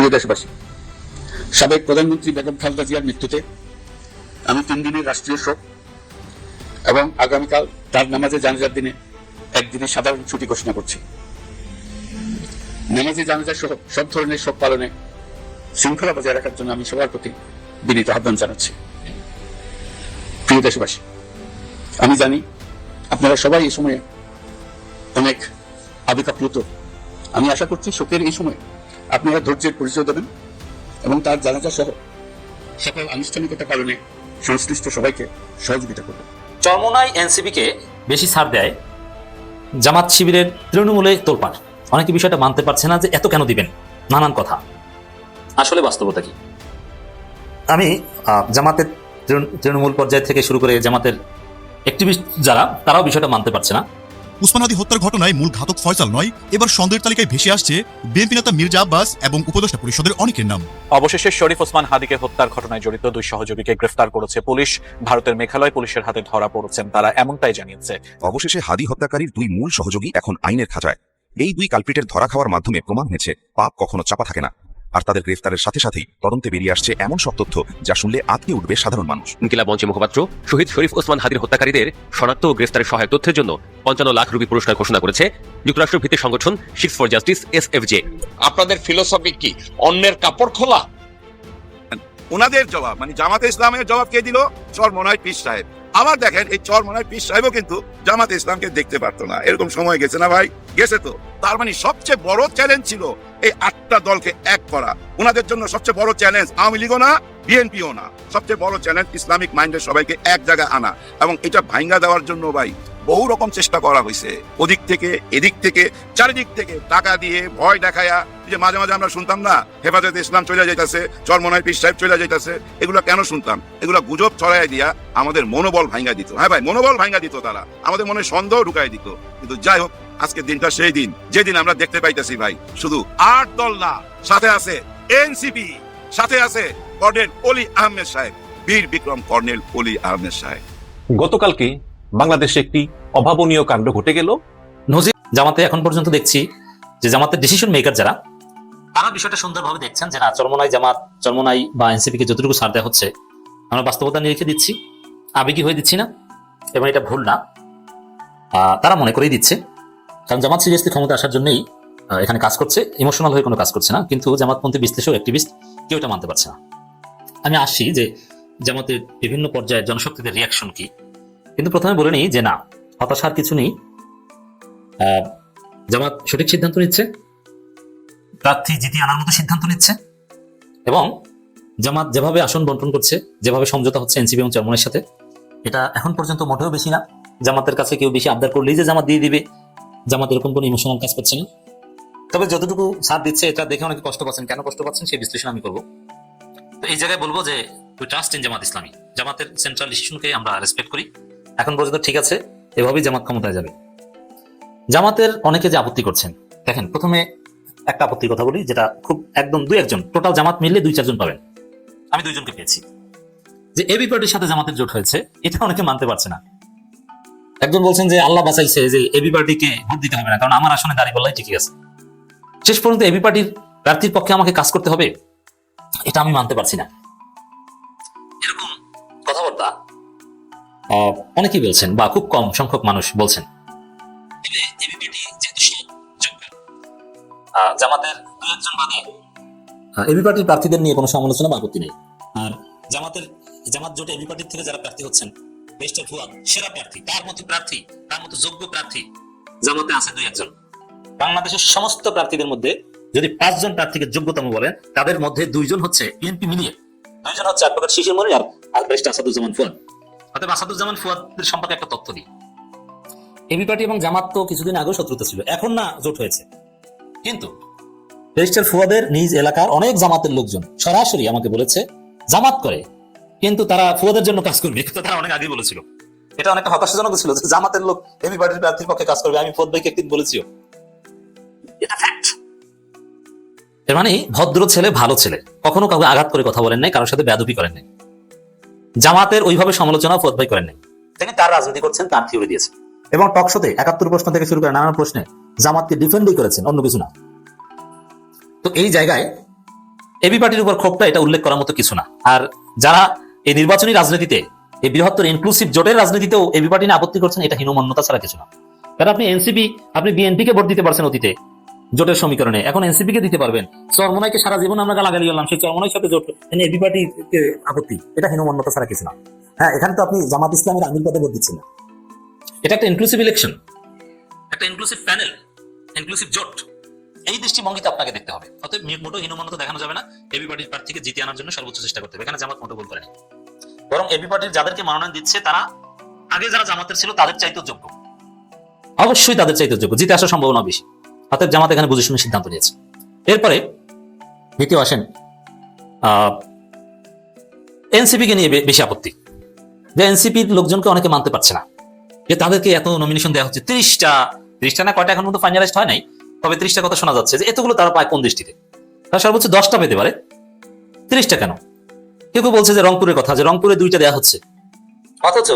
প্রিয় দেশবাসী, সাবেক প্রধানমন্ত্রী বেগম খালেদা জিয়ার মৃত্যুতে আমি 3 দিনের রাষ্ট্রীয় শোক এবং আগামীকাল তার নামাজে জানাজার দিনে একদিনের সাধারণ ছুটি ঘোষণা করছি। নামাজে জানাজা সহ সব ধরনের শোক পালনে শৃঙ্খলা বজায় রাখার জন্য আমি সবার প্রতি বিনীত আহ্বান জানাচ্ছি। প্রিয় দেশবাসী, আমি জানি আপনারা সবাই এই সময়ে অনেক আবেগাপ্লুত। আমি আশা করছি শোকের এই সময় আপনারা ধৈর্যের পরিচয় দেবেন এবং তার জানাজা সহ সকল আনুষ্ঠানিকতা পালনে সংশ্লিষ্ট সবাইকে সহযোগিতা করবেন। চরমোনাই এনসিপিকে বেশি ছাড় দেয়, জামাত শিবিরের তৃণমূলে তোলপাড়। অনেকে বিষয়টা মানতে পারছে না যে এত কেন দিবেন, নানান কথা। আসলে বাস্তবতা কি? আমি জামাতের তৃণমূল পর্যায় থেকে শুরু করে জামাতের অ্যাক্টিভিস্ট যারা, তারাও বিষয়টা মানতে পারছে না। উসমান হাদী হত্যার ঘটনায় মূল ঘাতক ফয়সাল নয়, এবার সন্দেহের তালিকায় ভেসে আসছে বিএনপি নেতা মির্জা আব্বাস এবং উপদেষ্টা পরিষদের অনেকের নাম। অবশেষে শরীফ ওসমান হাদীকে হত্যার ঘটনায় জড়িত 2 সহযোগীকে গ্রেফতার করেছে পুলিশ। ভারতের মেঘালয় পুলিশের হাতে ধরা পড়েছেন তারা, এমনটাই জানিয়েছে। অবশেষে হাদী হত্যাকারীর 2 মূল সহযোগী এখন আইনের খাঁচায়। এই 2 কালপ্রিটের ধরা খাওয়ার মাধ্যমে প্রমাণ হয়েছে পাপ কখনো চাপা থাকে না। আর তাদের গ্রেফতারের সাথে সাথেই তদন্তে বেরিয়ে আসছে এমন সব তথ্য যা শুনলে আঁতকে উঠবে সাধারণ মানুষ। ইনকিলাব মঞ্চের মুখপাত্র শহীদ শরীফ ওসমান হাদীর হত্যাকারীদের শনাক্ত ও গ্রেফতারের সহায়ক তথ্যের জন্য 55 লাখ রুপি পুরস্কার ঘোষণা করেছে যুক্তরাষ্ট্র ভিত্তিক সংগঠন সিক্স ফর জাস্টিস SFJ। আপনাদের ফিলোসফি কি অন্যের কাপড় খোলা? ওনাদের জবাব মানে জামাতে ইসলামের জবাব কে দিল? চরমোনাই পীর সাহেব। আবার দেখেন এই চরমোনাই পীর সাহেবও কিন্তু জামাতে ইসলামকে দেখতে পারতো না। এরকম সময় গেছে না ভাই? গেছে তো। তার মানে সবচেয়ে বড় চ্যালেঞ্জ ছিল এই 8টা দলকে এক করা। ওনাদের জন্য সবচেয়ে বড় চ্যালেঞ্জ আওয়ামী লীগও না, বিএনপিও না। সবচেয়ে বড় চ্যালেঞ্জ ইসলামিক মাইন্ডের সবাইকে এক জায়গায় আনা, এবং এটা ভাঙ্গা দেওয়ার জন্য ভাই বহু রকম চেষ্টা করা হয়েছে। ওদিক থেকে এদিক থেকে চারিদিক থেকে টাকা দিয়ে ভয় দেখায়া, যে মাঝে মাঝে আমরা শুনতাম না হেফাজতে ইসলাম চলে যাইতেছে, চরমোনাই পীর সাহেব চলে যাইতেছে, এগুলো কেন শুনতাম? এগুলো গুজব ছড়াই দিয়া আমাদের মনোবল ভাঙ্গা দিত। হ্যাঁ ভাই, মনোবল ভাঙ্গা দিত তারা, আমাদের মনে সন্দেহ ঢুকাই দিত। কিন্তু যাই হোক, আজকের দিনটা সেই দিন যেদিন আমরা দেখতে পাইতেছি ভাই শুধু 8 দল না, সাথে আছে এনসিপি, সাথে আছে কর্নেল অলি আহমেদ সাহেব, বীর বিক্রম কর্নেল অলি আহমেদ সাহেব। গতকালকে বাংলাদেশে একটি অভাবনীয় কাণ্ড ঘটে গেল। নজির জামাতে এখন পর্যন্ত দেখছি যে জামাতের ডিসিশন মেকার যারা, তারা বিষয়টা সুন্দরভাবে দেখছেন যে না, চরমোনাই বা এনসিপিকে যতটুকু ছাড় দেওয়া হচ্ছে আমরা বাস্তবতা নিয়ে রেখে দিচ্ছি, আবেগী হয়ে দিচ্ছি না, এবং এটা ভুল না তারা মনে করেই দিচ্ছে। কারণ জামাত সিরিয়াসলি ক্ষমতা আসার জন্যই এখানে কাজ করছে, ইমোশনাল হয়ে কোনো কাজ করছে না। কিন্তু জামাতপন্থী বিশ্লেষক, অ্যাক্টিভিস্ট কেউ এটা মানতে পারছে না। আমি আসছি যে জামাতের বিভিন্ন পর্যায়ের জনশক্তিদের রিয়াকশন কি। কিন্তু প্রথমে বলে নিই যে না, হতাশার কিছু নেই। জামাত সঠিক সিদ্ধান্ত নিচ্ছে, প্রার্থী জিতিয়ে আনার মতো সিদ্ধান্ত নিচ্ছে, এবং জামাত যেভাবে আসন বন্টন করছে, যেভাবে সমঝোতা হচ্ছে এনসিপি এবং চরমোনাইয়ের সাথে, এটা এখন পর্যন্ত মোটেও বেশি না। জামাতের কাছে কেউ বেশি আবদার করলেই যে জামাত দিয়ে দিবে, জামাত এরকম কোনো ইমোশনাল কাজ করছে না। তবে যতটুকু সাথ দিচ্ছে এটা দেখে অনেকে কষ্ট পাচ্ছেন। কেন কষ্ট পাচ্ছেন সেই বিশ্লেষণ আমি করবো। তো এই জায়গায় বলবো যে we trust in Jamaat Islami. জামাতের সেন্ট্রাল ডিসিশনকে আমরা রেসপেক্ট করি। এখন পর্যন্ত ঠিক আছে, এভাবেই জামাত ক্ষমতায় যাবে। জামাতের অনেকে যে আপত্তি করছেন, দেখেন প্রথমে একটা আপত্তির কথা বলি, যেটা খুব একদম 2-1 টোটাল জামাত মিললে 2-4 জন পাবেন। আমি 2 জনকে পেয়েছি। যে এবি পার্টির সাথে জামাতের জোট হয়েছে, এটা অনেকে মানতে পারছে না। একজন বলছেন যে আল্লাহ বাঁচাইছে, যে এবি পার্টিকে ভোট দিতে হবে না, কারণ আমার আসনে দাঁড়িয়ে বললাই ঠিকই আছে। শেষ পর্যন্ত এবি পার্টির প্রার্থীর পক্ষে আমাকে কাজ করতে হবে, এটা আমি মানতে পারছি না। এরকম কথাবার্তা অনেকেই বলছেন, বা খুব কম সংখ্যক মানুষ বলছেন। জামাতের 2-1 জন বাদে এবি পার্টির প্রার্থীদের নিয়ে কোনো সমালোচনা বা আপত্তি নেই। আর জামাত জোটে এবি পার্টির থেকে যারা প্রার্থী হচ্ছেন, বেস্টার ফুয়াদ সেরা প্রার্থী, তার মতো যোগ্য প্রার্থী জামাতে আছে 2-1 জন। বাংলাদেশের সমস্ত প্রার্থীদের মধ্যে যদি 5 জন প্রার্থীকে যোগ্যতম বলেন, তাদের মধ্যে 2 জন হচ্ছে বিএনপি মিলিয়ে, 2 জন হচ্ছে অ্যাডভোকেট শিশির মনির আর বেস্টার আসাদুজ্জামান ফুয়াদ। অতএব আসাদুজ্জামান ফুয়াদের সম্পর্কে একটা তথ্য দিই। এবি পার্টি এবং জামাত তো কিছুদিন আগেও শত্রুতা ছিল, এখন না জোট হয়েছে। কিন্তু বেস্টার ফুয়াদের নিজ এলাকার অনেক জামাতের লোকজন সরাসরি আমাকে বলেছে জামাত করে, কিন্তু তারা ফুয়াদের জন্য কাজ করবে। তারা অনেক আগেই বলেছিল। এটা অনেকটা হতাশাজনক ছিল যে জামাতের লোক এবি পার্টির প্রার্থীর পক্ষে কাজ করবে। আমি ফুয়াদ ভাইকে একদিন বলেছিও, এটা ফ্যাক্ট। এর মানে ভদ্র ছেলে, ভালো ছেলে, কখনো কাউকে আঘাত করে কথা বলেন নাই, কারোর সাথে বেয়াদবি করেন নাই। জামাতের ওইভাবে সমালোচনা ফুয়াদ ভাই করেন নাই। তিনি তার রাজনীতি করছেন, তার থিওরি দিয়েছেন, এবং টকশোতে 71 প্রশ্ন থেকে শুরু করে নানান প্রশ্নে জামাতকে ডিফেন্ডই করেছেন, অন্য কিছু না। তো এই জায়গায় এবি পার্টির উপর ক্ষোভটা এটা উল্লেখ করার মতো কিছু না। আর যারা এই নির্বাচনী রাজনীতিতে, এই বৃহত্তর ইনক্লুসিভ জোটের রাজনীতিতেও এবি পার্টি নিয়ে আপত্তি করছেন, এটা হীনমন্যতা ছাড়া কিছু না। কারণ আপনি এনসিপি, আপনি বিএনপি কে ভোট দিতে পারছেন অতীতে জোটের সমীকরণে, এখন এনসিপি কে দিতে পারবেন। চরমোনাইকে সারা জীবন আমরা গালাগালি করলাম, সেই চরমোনাইর সাথে জোট এবি পার্টিতে আপত্তি, এটা হীনমন্যতা ছাড়া কিছু না। হ্যাঁ, এখানে তো আপনি জামাত ইসলামের আমির পদে ভোট দিচ্ছেন না। এটা একটা ইনক্লুসিভ ইলেকশন, একটা ইনক্লুসিভ প্যানেল, ইনক্লুসিভ জোট। এই দৃষ্টিভঙ্গিতে আপনাকে দেখতে হবে। অতএব মোটো হীনমন্যতা দেখানো যাবে না। এবি পার্টির প্রার্থীকে জিতে আনার জন্য সর্বোচ্চ চেষ্টা করতে হবে। এখানে জামাত মোটো ভুল করেনি, বরং এবি পার্টির যাদেরকে মনোনয়ন দিচ্ছে তারা আগে যারা জামাতের ছিল তাদের চাইতেও যোগ্য, অবশ্যই তাদের চাইতেও যোগ্য, জিতে আসার সম্ভাবনা বেশি। অতএব জামাত এখানে বুঝে শুনে সিদ্ধান্ত নিয়েছে। এরপরে দ্বিতীয় আসেন এনসিপি কে নিয়ে বেশি আপত্তি, যে এনসিপির লোকজনকে অনেকে মানতে পারছে না, যে তাদেরকে এত নমিনেশন দেওয়া হচ্ছে। 30টা না কয়টা এখন মতো ফাইনালাইজড হয় নাই, তবে 30টা কথা শোনা যাচ্ছে, যে এতগুলো তারা পায় কোন দৃষ্টিতে? তারা সর্বোচ্চ 10টা পেতে পারে, 30টা কেন? কেউ কেউ বলছে যে রংপুরের কথা, যে রংপুরে 2টা দেওয়া হচ্ছে, অথচ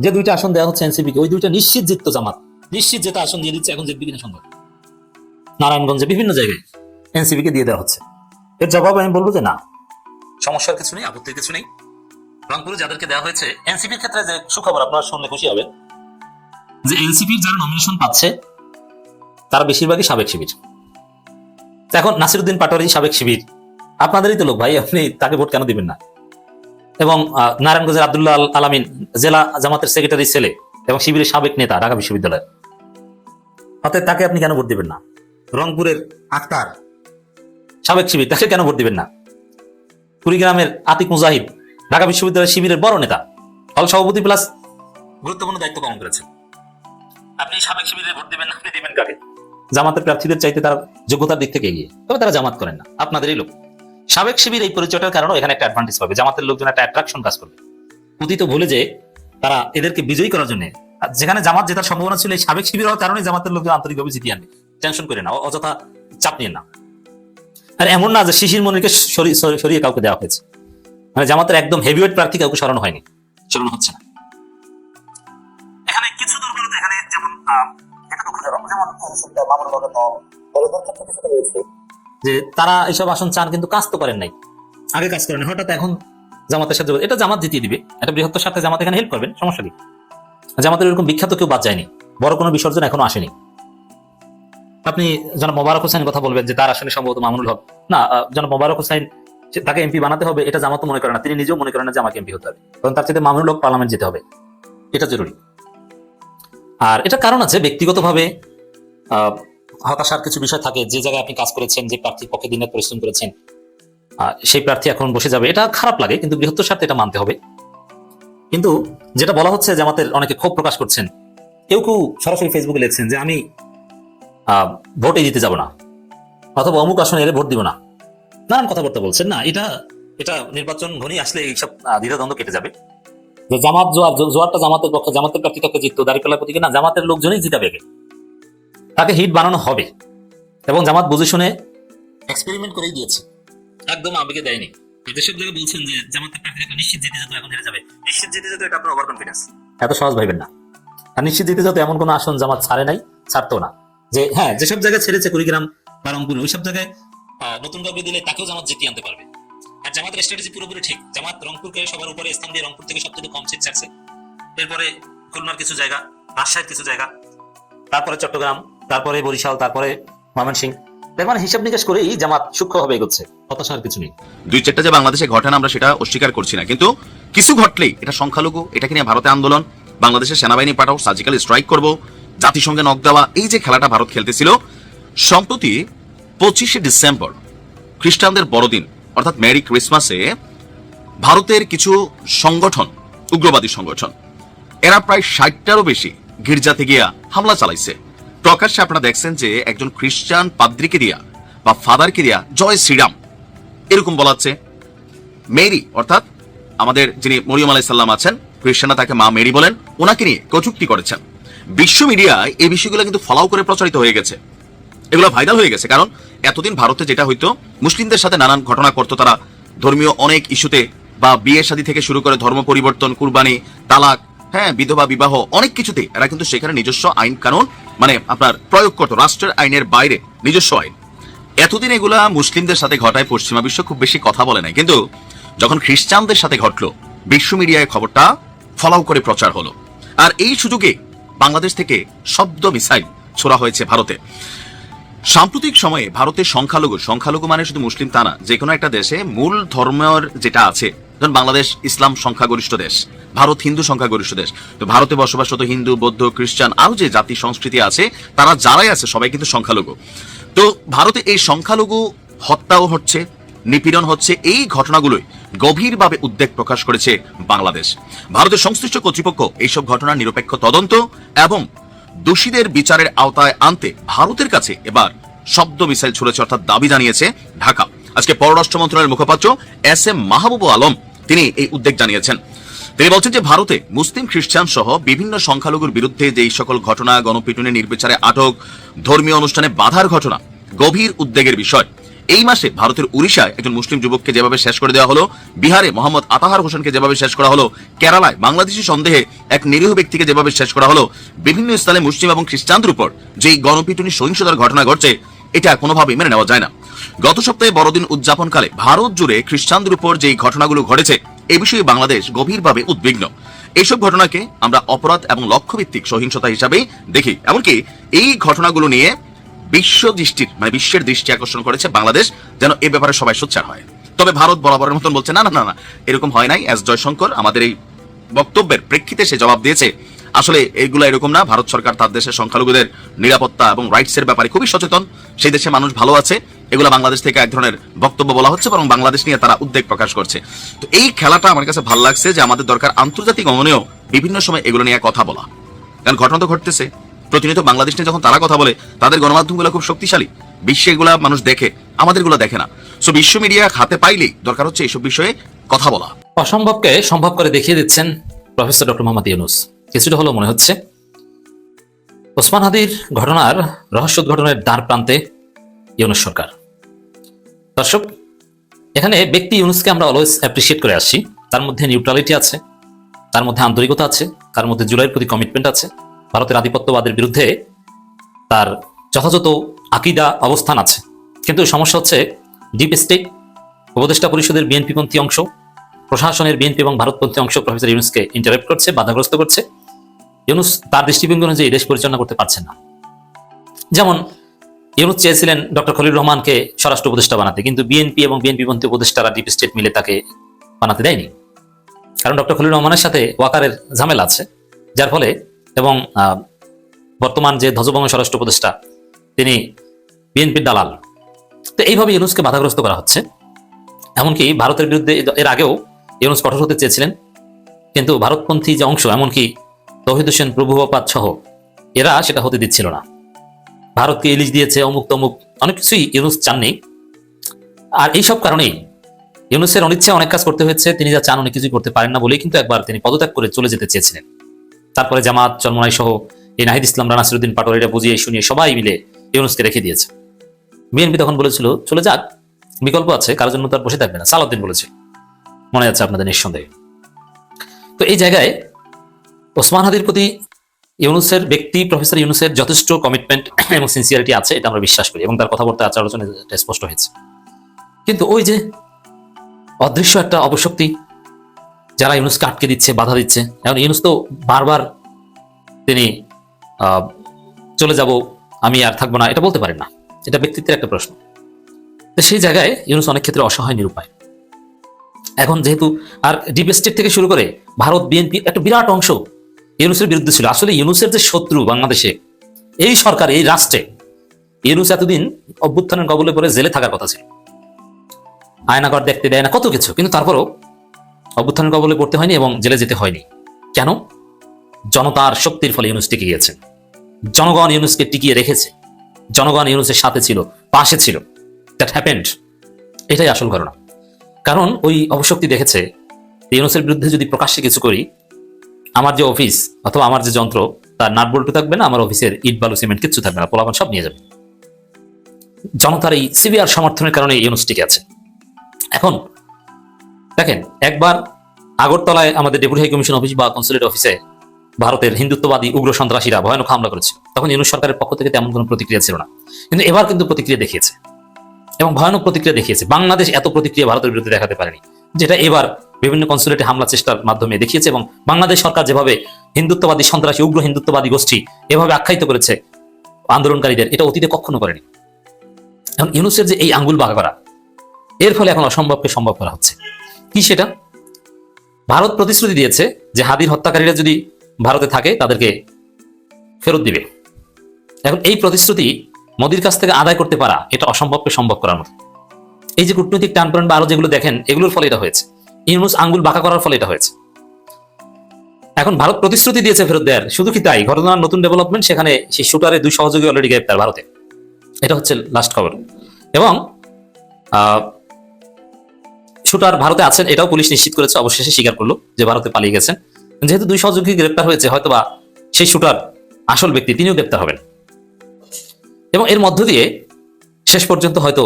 যে 2টা আসন দেওয়া হচ্ছে এনসিপি কে, ওই 2টা নিশ্চিত জিততো জামাত, নিশ্চিত যেটা আসন দিয়ে দিচ্ছে, এখন জিতবে কিনা সন্দেহ। নারায়ণগঞ্জে বিভিন্ন জায়গায় এনসিপি কে দিয়ে দেওয়া হচ্ছে। এর জবাব আমি বলবো যে না, সমস্যার কিছু নেই, আপত্তির কিছু নেই। রংপুরে যাদেরকে দেওয়া হয়েছে, এনসিপির ক্ষেত্রে যে সুখবর আপনারা শুনলে খুশি হবেন, যে এনসিপির যারা নমিনেশন পাচ্ছে তারা বেশিরভাগই সাবেক শিবির। এখন নাসিরউদ্দিন পাটোয়ারি সাবেক শিবির, আপনাদেরই তো লোক ভাই, আপনি তাকে ভোট কেন দিবেন না? এবং নারায়ণগঞ্জের আব্দুল্লাহ আলামিন জেলা জামাতের সেক্রেটারি ছেলে এবং শিবিরের সাবেক নেতা ঢাকা বিশ্ববিদ্যালয়ের, অতএব তাকে আপনি কেন ভোট দিবেন না? রংপুরের আক্তার সাবেক শিবির, তাকে কেন ভোট দিবেন না? কুড়িগ্রামের আতিক মুজাহিদ ঢাকা বিশ্ববিদ্যালয়ের শিবিরের বড় নেতা, হল সভাপতি প্লাস গুরুত্বপূর্ণ দায়িত্ব পালন করেছেন। আপনি সাবেক শিবিরে ভোট দিবেন না, আপনি দিবেন কাকে? জামাতের প্রার্থীদের চাইতে তার যোগ্যতার দিক থেকে এগিয়ে, তবে তারা জামাত করেন না, আপনাদেরই লোক। সাবেক শিবির এই পরিচয়টার কারণে এখানে একটা অ্যাডভান্টেজ পাবে, জামাতের লোকজন একটা অ্যাট্রাকশন কাজ করবে। অতীত ভুলে যে তারা এদেরকে বিজয়ী করার জন্য, যেখানে জামাত জেতার সম্ভাবনা ছিল, এই সাবেক শিবির হওয়ার কারণে জামাতের লোকজন আন্তরিকভাবে জিতিয়ে আনবে। টেনশন করে না, অযথা চাপ নিয়ে না। আর এমন না যে শিশির মনিরকে সরিয়ে কাউকে দেওয়া হয়েছে, মানে জামাতের একদম হেভিওয়েট প্রার্থী কাউকে সরানো হয়নি, সরানো হচ্ছে না। এখানে কিছু দুর্বলতা, এখানে যেমন যে তারা এইসব আসন চান কিন্তু কাজ তো করেন নাই, আগে কাজ করেন, হঠাৎ এখন জামাতের সাথে, এটা জামাত জিতিয়ে দিবে, এটা বৃহত্তর স্বার্থে জামাত এখানে হেল্প করবেন, সমস্যা নেই। জামাতের এরকম বিখ্যাত কেউ বাদ যায়নি, বড় কোনো বিসর্জন এখনো আসেনি। আপনি জনাব মোবারক হোসেনের কথা বলবেন যে তার আসনে সম্ভবত মামুনুল হক, না, জনাব মোবারক হোসেন তাকে এমপি বানাতে হবে, এটা জামাত মনে করে না, তিনি নিজেও মনে করেন না যে আমাকে এমপি হতে হবে, কারণ তার চাইতে মামুনুল হক পার্লামেন্ট যেতে হবে, এটা জরুরি। আর এটা কারণ আছে, ব্যক্তিগতভাবে হতাশার কিছু বিষয় থাকে, যে জায়গায় আপনি কাজ করেছেন, যে প্রার্থীর পক্ষে দিনের পরিশ্রম করেছেন, সেই প্রার্থী এখন বসে যাবে, এটা খারাপ লাগে, কিন্তু বৃহত্তর স্বার্থে এটা মানতে হবে। কিন্তু যেটা বলা হচ্ছে, জামাতের অনেকে ক্ষোভ প্রকাশ করছেন, কেউ কেউ সরাসরি ফেসবুকে লিখছেন যে আমি ভোটে দিতে যাব না, অথবা অমুক আসনে এলে ভোট দিব না, নানান কথাবার্তা বলছেন। না, এটা নির্বাচন ঘনিয়ে আসলে এইসব দ্বিধাদ্বন্দ্ব কেটে যাবে। যে জামাত জোয়ারটা জামাতের পক্ষে, জামাতের প্রার্থীটাকে জিততো, দাঁড়িপাল্লার প্রতীকে না, জামাতের লোকজনই জিতাবে, তাকে হিট বানানো হবে। এবং জামাত বুঝে শুনে এক্সপেরিমেন্ট করেই দিয়েছে, একদম আবেগে দেয়নি। যেসব জায়গায় বলছেন যে জামাতের প্রার্থীটা নিশ্চিত জিতে যেত, এখন হেরে যাবে, নিশ্চিত জিতে যেত, এটা আপনার ওভার কনফিডেন্স, এত সহজ ভাইবেন না। আর নিশ্চিত জিতে যেত এমন কোনো আসন জামাত ছাড়ে নাই, ছাড়তো না। যে হ্যাঁ, যেসব জায়গায় ছেড়েছে কুড়িগ্রাম বা রংপুর, ওইসব জায়গায় নতুন কাউকে দিলে তাকেও জামাত জিতিয়ে আনতে পারবে। আর জামাতের স্ট্র্যাটেজি পুরোপুরি ঠিক, জামাত রংপুরকে সবার উপরে স্থান দিয়ে রংপুর থেকে সবচেয়ে কম সিট চাচ্ছে, এরপরে খুলনার কিছু জায়গা, রাজশাহীর কিছু জায়গা, তারপরে চট্টগ্রাম, তারপরে বরিশাল, তারপরে ময়মনসিংহ। মানে হিসাব নিকাশ করেই জামাত সূক্ষ্মভাবে এগোচ্ছে, হতাশার কিছু নেই। 2-4টা যে বাংলাদেশে ঘটে না, আমরা সেটা অস্বীকার করছি না, কিন্তু কিছু ঘটলেই এটা সংখ্যালঘু, এটাকে নিয়ে ভারতে আন্দোলন, বাংলাদেশের সেনাবাহিনী পাঠাও, সার্জিক্যাল স্ট্রাইক করব, জাতিসংঘে নক দেওয়া, এই যে খেলাটা ভারত খেলতেছিল। সম্প্রতি 25শে ডিসেম্বর খ্রিস্টানদের বড়দিন, অর্থাৎ মেরি ক্রিসমাসে ভারতের কিছু সংগঠন, উগ্রবাদী সংগঠন, এরা প্রায় 60টারও বেশি গির্জাতে গিয়া হামলা চালাইছে। প্রকাশ্যে আপনারা দেখছেন যে একজন খ্রিস্টান পাদ্রীকে দিয়া বা ফাদারকে দিয়া জয় শ্রীরাম এরকম বলাচ্ছে। মেরি অর্থাৎ আমাদের যিনি মরিয়ম আলাইহিস সালাম আছেন, খ্রিস্টানরা তাকে মা মেরি বলেন, ওনাকে নিয়ে কটূক্তি করেছেন। বিশ্ব মিডিয়ায় এই বিষয়গুলো কিন্তু ফলাও করে প্রচারিত হয়ে গেছে, এগুলো ভাইরাল হয়ে গেছে। কারণ এতদিন ভারতে যেটা হইতো, মুসলিমদের সাথে নানান ঘটনা করতো তারা, ধর্মীয় অনেক ইস্যুতে, বা বিয়ে শাদী থেকে শুরু করে ধর্ম পরিবর্তন, কুরবানি, তালাক, হ্যাঁ, বিধবা বিবাহ, অনেক কিছুতে এরা কিন্তু সেখানে নিজস্ব আইন কানুন মানে আপনার প্রয়োগ করতো, রাষ্ট্রের আইনের বাইরে নিজস্ব আইন। এতদিন এগুলা মুসলিমদের সাথে ঘটায় পশ্চিমা বিশ্ব খুব বেশি কথা বলে নাই, কিন্তু যখন খ্রিস্টানদের সাথে ঘটলো বিশ্ব মিডিয়ায় খবরটা ফলাও করে প্রচার হলো। আর এই সুযোগে বাংলাদেশ থেকে শব্দ মিসাইল ছোড়া হয়েছে ভারতে। সাম্প্রতিক সময়ে ভারতের সংখ্যালঘু মানে শুধু মুসলিম তা না, যে কোনো একটা দেশে মূল ধর্মের যেটা আছে, যেমন বাংলাদেশ ইসলাম সংখ্যাগরিষ্ঠ দেশ, ভারত হিন্দু সংখ্যাগরিষ্ঠ দেশ, তো ভারতে বসবাসরত হিন্দু, বৌদ্ধ, খ্রিস্টান আরো যে জাতি সংস্কৃতি আছে তারা যারাই আছে সবাই কিন্তু সংখ্যালঘু। তো ভারতে এই সংখ্যালঘু হত্যাও হচ্ছে, নিপীড়ন হচ্ছে, এই ঘটনাগুলোই গভীরভাবে উদ্বেগ প্রকাশ করেছে বাংলাদেশ। ভারতের সংশ্লিষ্ট কর্তৃপক্ষ এইসব ঘটনার নিরপেক্ষ তদন্ত এবং দোষীদের বিচারের আওতায় আনতে ভারতের কাছে এবার শব্দ মিসাইল ছুড়েছে, অর্থাৎ দাবি জানিয়েছে ঢাকা। আজকে পররাষ্ট্র মন্ত্রণালয়ের মুখপাত্র SM মাহবুব আলম তিনি এই উদ্বেগ জানিয়েছেন। তিনি বলছেন যে ভারতে মুসলিম, খ্রিস্টান সহ বিভিন্ন সংখ্যালঘুর বিরুদ্ধে যে সকল ঘটনা, গণপিটুনি, নির্বিচারে আটক, ধর্মীয় অনুষ্ঠানে বাধার ঘটনা গভীর উদ্বেগের বিষয়। এই মাসে ভারতের উড়িষ্যায় একজন মুসলিম যুবককে যেভাবে শেষ করে দেওয়া হলো, বিহারে মোহাম্মদ আতাহার হোসেনকে যেভাবে শেষ করা হলো, কেরালায় বাংলাদেশি সন্দেহে এক নিরীহ ব্যক্তিকে যেভাবে শেষ করা হলো, বিভিন্ন স্থানে মুসলিম এবং খ্রিস্টানদের উপর যেই গণপিটুনি, সহিংসতার ঘটনা ঘটছে, এটা কোনোভাবেই মেনে নেওয়া যায় না। গত সপ্তাহে বড়দিন উদযাপনকালে ভারত জুড়ে খ্রিস্টানদের উপর যেই ঘটনাগুলো ঘটেছে, এ বিষয়ে বাংলাদেশ গভীরভাবে উদ্বিগ্ন। এইসব ঘটনাকে আমরা অপরাধ এবং লক্ষ্যভিত্তিক সহিংসতা হিসাবেই দেখি। এমনকি এই ঘটনাগুলো নিয়ে বিশ্বের দৃষ্টি আকর্ষণ করেছে বাংলাদেশ, যেন এ ব্যাপারে সবাই সোচ্চার হয়। তবে ভারত বরাবরের মতন বলছে না না না না, এরকম হয় নাই। এস জয়শঙ্কর আমাদের এই বক্তব্যের প্রেক্ষিতে সে জবাব দিয়েছে, আসলে এগুলো এরকম না। ভারত সরকার তার দেশের সংখ্যালঘুদের নিরাপত্তা এবং রাইটস এর ব্যাপারে খুবই সচেতন, সেই দেশে মানুষ ভালো আছে। এগুলো বাংলাদেশ থেকে এক ধরনের বক্তব্য বলা হচ্ছে, বরং বাংলাদেশ নিয়ে তারা উদ্বেগ প্রকাশ করছে। তো এই খেলাটা আমার কাছে ভালো লাগছে, যে আমাদের দরকার আন্তর্জাতিক অঙ্গনেও বিভিন্ন সময় এগুলো নিয়ে কথা বলা, কারণ ঘটনা তো ঘটতেছে প্রতিনিয়ত। বাংলাদেশ নিয়ে যখন তারা কথা বলে, তাদের গণমাধ্যমগুলো খুব শক্তিশালী, বিশ্বে এগুলা মানুষ দেখে, আমাদেরগুলো দেখে না। সো বিশ্ব মিডিয়া হাতে পাইলেই দরকার হচ্ছে এইসব বিষয়ে কথা বলা। অসম্ভবকে সম্ভব করে দেখিয়ে দিচ্ছেন প্রফেসর ডক্টর মোহাম্মদ ইউনূস। কিছুটা হলো মনে হচ্ছে ওসমান হাদির ঘটনার রহস্য উদ্ঘাটনের দ্বার প্রান্তে ইউনূস সরকার। দর্শক, এখানে ব্যক্তি ইউনূসকে আমরা অলওয়েজ অ্যাপ্রিসিয়েট করে আসছি। তার মধ্যে নিউট্রালিটি আছে, তার মধ্যে আন্তরিকতা আছে, তার মধ্যে জুলাইয়ের প্রতি কমিটমেন্ট আছে, ভারতের আধিপত্যবাদের বিরুদ্ধে তার যথাযথ আকিদা অবস্থান আছে। কিন্তু সমস্যা হচ্ছে ডিপ স্টেট, উপদেষ্টা পরিষদের বিএনপিপন্থী অংশ, প্রশাসনের বিএনপি এবং ভারতপন্থী অংশ প্রফেসর ইউনূসকে ইন্টারাপ্ট করছে, বাধাগ্রস্ত করছে। ইউনূস তার দৃষ্টিভঙ্গি অনুযায়ী দেশ পরিচালনা করতে পারছেন না। যেমন ইউনূস চেয়েছিলেন ডক্টর খলিলুর রহমানকে স্বরাষ্ট্র উপদেষ্টা বানাতে, কিন্তু বিএনপি এবং বিএনপিপন্থী উপদেষ্টারা ডিপ স্টেট মিলে তাকে বানাতে দেয়নি। কারণ ডক্টর খলিলুর রহমানের সাথে ওয়াকারের ঝামেলা আছে, যার ফলে, এবং বর্তমান যে ধ্বজভঙ্গ স্বরাষ্ট্র উপদেষ্টা তিনি বিএনপির দালাল। তো এইভাবে ইউনূসকে বাধাগ্রস্ত করা হচ্ছে। এমনকি ভারতের বিরুদ্ধে এর আগেও ইউনূস কঠোর হতে চেয়েছিলেন, কিন্তু ভারতপন্থী যে অংশ, এমনকি তৌহিদ হোসেন, প্রভুপাত সহ এরা সেটা হতে দিচ্ছিল না। ভারতকে ইলিশ দিয়েছে, অমুক তমুক, অনেক কিছুই ইউনূস চাননি। আর এইসব কারণেই ইউনূসের অনিচ্ছে অনেক কাজ করতে হয়েছে। তিনি যা চান অনেক কিছুই করতে পারেন না বলেই কিন্তু একবার তিনি পদত্যাগ করে চলে যেতে চেয়েছিলেন। তারপরে জামাত, চরমোনাই সহ এই নাহিদ ইসলাম, রানা নাসিরুদ্দিন পাটোয়ারিরা বুঝিয়ে শুনিয়ে সবাই মিলে ইউনূসকে রেখে দিয়েছে। বিএনপি তখন বলেছিল চলে যাক, বিকল্প আছে, কারোর জন্য তার বসে থাকবে না। সালাউদ্দিন বলেছে, মনে আছে আপনাদের নিঃসন্দেহে। তো এই জায়গায় ওসমান হাদির প্রতি ইউনূসের ব্যক্তি প্রফেসর ইউনূসের যথেষ্ট কমিটমেন্ট এবং সিনসিয়ারিটি আছে, এটা আমরা বিশ্বাস করি, এবং তার কথাবার্তা, আচার আলোচনা স্পষ্ট হয়েছে। কিন্তু ওই যে অদৃশ্য একটা অপশক্তি যারা ইউনূসকে আটকে দিচ্ছে, বাধা দিচ্ছে। এখন ইউনূস তো বারবার তিনি চলে যাব, আমি আর থাকবো না, এটা বলতে পারেন না, এটা ব্যক্তিত্বের একটা প্রশ্ন। তো সেই জায়গায় ইউনূস অনেক ক্ষেত্রে অসহায়, নিরুপায়। এখন যেহেতু আর ডিপ স্টেট থেকে শুরু করে ভারত, বিএনপি একটা বিরাট অংশ ইউনূসের বিরুদ্ধে ছিল। আসলে ইউনূসের যে শত্রু বাংলাদেশে, এই সরকার, এই রাষ্ট্রে, ইউনূস এতদিন অভ্যুত্থানের কবলে পড়ে জেলে থাকার কথা ছিল, আয়নাঘর দেখতে দেয় না, কত কিছু, কিন্তু তারপরও অভ্যুত্থানের কবলে পড়তে হয়নি এবং জেলে যেতে হয়নি। কেন? জনতার শক্তির ফলে ইউনূস টিকে গিয়েছে। জনগণ ইউনূসকে টিকিয়ে রেখেছে, জনগণ ইউনূসের সাথে ছিল, পাশে ছিল। That happened. এটাই আসল ঘটনা। কারণ ওই অপশক্তি দেখেছে ইউনূসের বিরুদ্ধে যদি প্রকাশ্যে কিছু করি, আমার যে অফিস অথবা আমার যে যন্ত্র, তার নাট বল্টু থাকবে না, আমার অফিসের ইট বালু সিমেন্ট কিচ্ছু থাকবে না, পোলাপান সব নিয়ে যাবে। জনতার এই সিভিয়ার সমর্থনের কারণে ইউনূস টিকে আছে। এখন দেখেন, একবার আগরতলায় আমাদের ডেপুটি হাই কমিশন অফিস বা কনসুলেট অফিসে ভারতের হিন্দুত্ববাদী উগ্র সন্ত্রাসীরা ভয়ানক হামলা করেছে। তখন ইউনূস সরকারের পক্ষ থেকে তেমন কোনো প্রতিক্রিয়া ছিল না, কিন্তু এবার কিন্তু প্রতিক্রিয়া দেখিয়েছে। এবং ভয়ানক প্রতিক্রিয়া দেখিয়েছে। বাংলাদেশ এত প্রতিক্রিয়া ভারতের বিরুদ্ধে দেখাতে পারেনি, যেটা এবার বিভিন্ন কনসুলেটে হামলা চেষ্টার মাধ্যমে দেখিয়েছে। এবং বাংলাদেশ সরকার যেভাবে হিন্দুত্ববাদী সন্ত্রাসী উগ্র হিন্দুত্ববাদী গোষ্ঠী এভাবে আখ্যায়িত করেছে আন্দোলনকারীদের, এটা অতীতে কখনো করেনি। এখন ইউনূসের যে এই আঙ্গুল বাঁকা করা, এর ফলে এখন অসম্ভবকে সম্ভব করা হচ্ছে। কি সেটা? ভারত প্রতিশ্রুতি দিয়েছে যে হাদির হত্যাকারীরা যদি ভারতে থাকে তাদেরকে ফেরত দিবে। এখন এই প্রতিশ্রুতি মোদির কাছ থেকে আদায় করতে পারা, এটা অসম্ভবকে সম্ভব করার মতো। এই যে কূটনৈতিক টানপ্রাণ বা আরো যেগুলো দেখেন, এগুলোর ফলে এটা হয়েছে। ইউনূস আঙ্গুল বাঁকা করার ফলে এটা হয়েছে। এখন ভারত প্রতিশ্রুতি দিয়েছে ফেরত দেওয়ার, শুধু কি তাই? ঘটনার নতুন ডেভেলপমেন্ট, সেখানে সেই শুটারের 2 সহযোগী অলরেডি গ্রেপ্তার ভারতে। এটা হচ্ছে লাস্ট খবর। এবং শুটার ভারতে আছেন এটাও পুলিশ নিশ্চিত করেছে, অবশেষে স্বীকার করলো যে ভারতে পালিয়ে গেছেন। যেহেতু 2 সহযোগী গ্রেপ্তার হয়েছে, হয়তোবা সেই শুটার আসল ব্যক্তি তিনিও গ্রেপ্তার হবেন। এবং এর মধ্য দিয়ে শেষ পর্যন্ত হয়তো